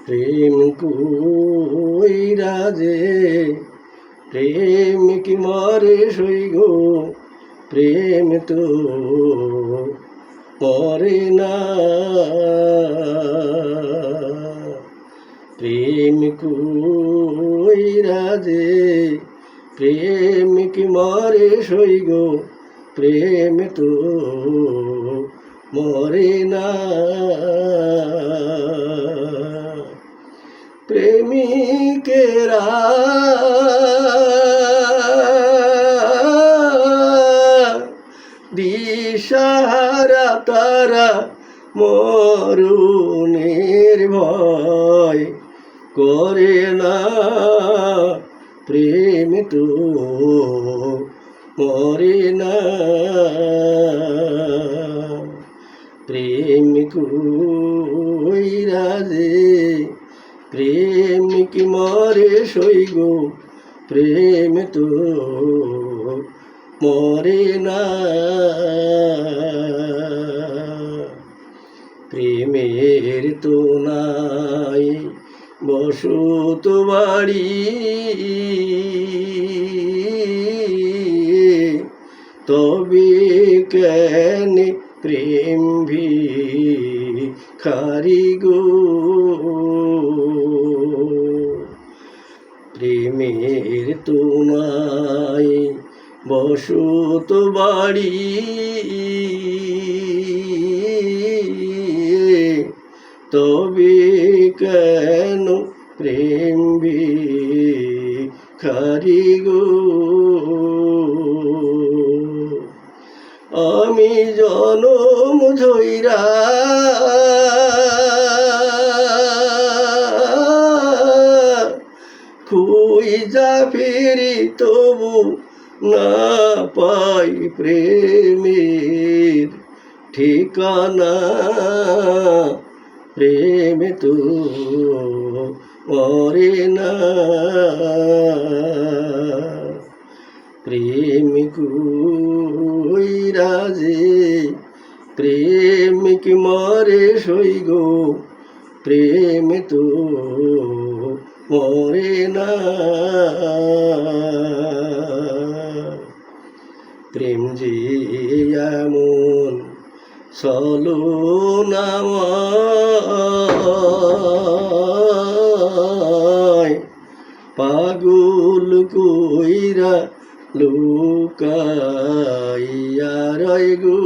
প্রেম কইরা যে প্রেমিক মরে সই গো, প্রেম তো মরে না। প্রেম কইরা যে প্রেমিক মরে সই গো, প্রেম তো মরে না। প্রেমিকেরা দিশাহারা তারা মরণের ভয় করে না। প্রেম তো মরে না। প্রেম কইরা যে প্রেমিক মরে সই গো, প্রেম তো মরে না। প্রেমের তো নাই বসত বাড়ি, তবে কেন প্রেম ভিখারি গো। প্রেমের তো নাই বসত বাড়ি, তবে কেন প্রেম ভিখারি গো। আমি জনম ধইরা খুঁজা ফিরি তবু না পাই প্রেমের ঠিকানা। প্রেম তো মরে না। প্রেম কইরা যে প্রেমিক মরে সই গো, প্রেম তো মরে না। প্রেম যে এমন ছলনাময়, পাগল কইরা লুকাইয়া রয় গো।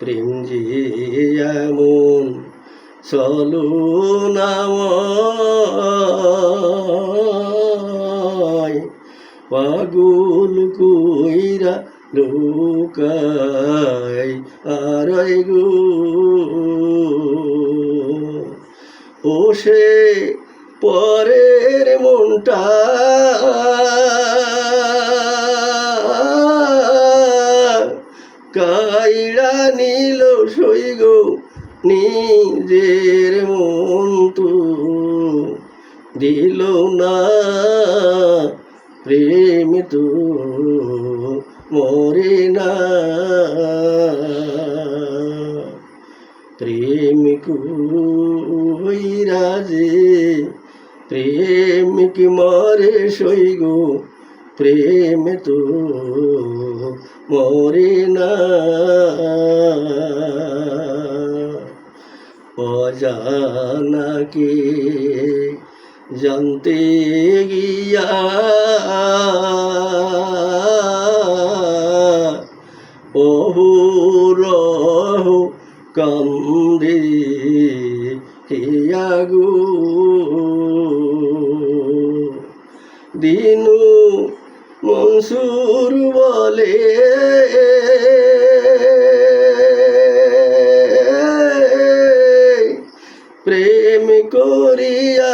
প্রেম যে এমন ছলনাময়, পাগল কইরা লুকাই আর গো। ও সে পরের মনটা কাইড়া নিল সই গো, নিজের মন তো দিল না। প্রেম তো মরে না। প্রেম কইরা যে প্রেমিক মরে সই গো, প্রেম তো মরে না। অজানাকে জানতে গিয়া অহরহ কান্দে হিয়া গো। দিনু মনসুর বলে প্রেম করিয়া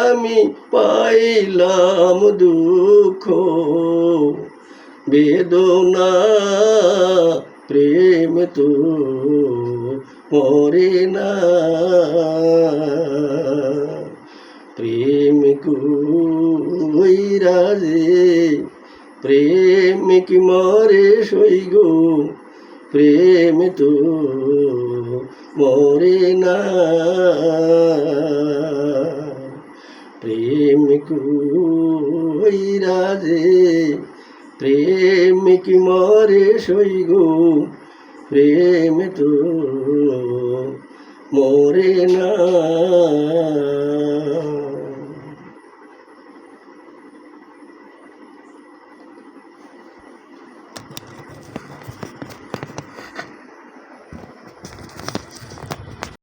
আমি পাইলাম দুঃখ বেদনা। প্রেম তো মরে না। প্রেম কইরা যে প্রেমিক মরে সই গো, প্রেম তো মরে না। কইরা প্রেম কইরা যে প্রেমিক মরে সই গো, প্রেম তো মরে না।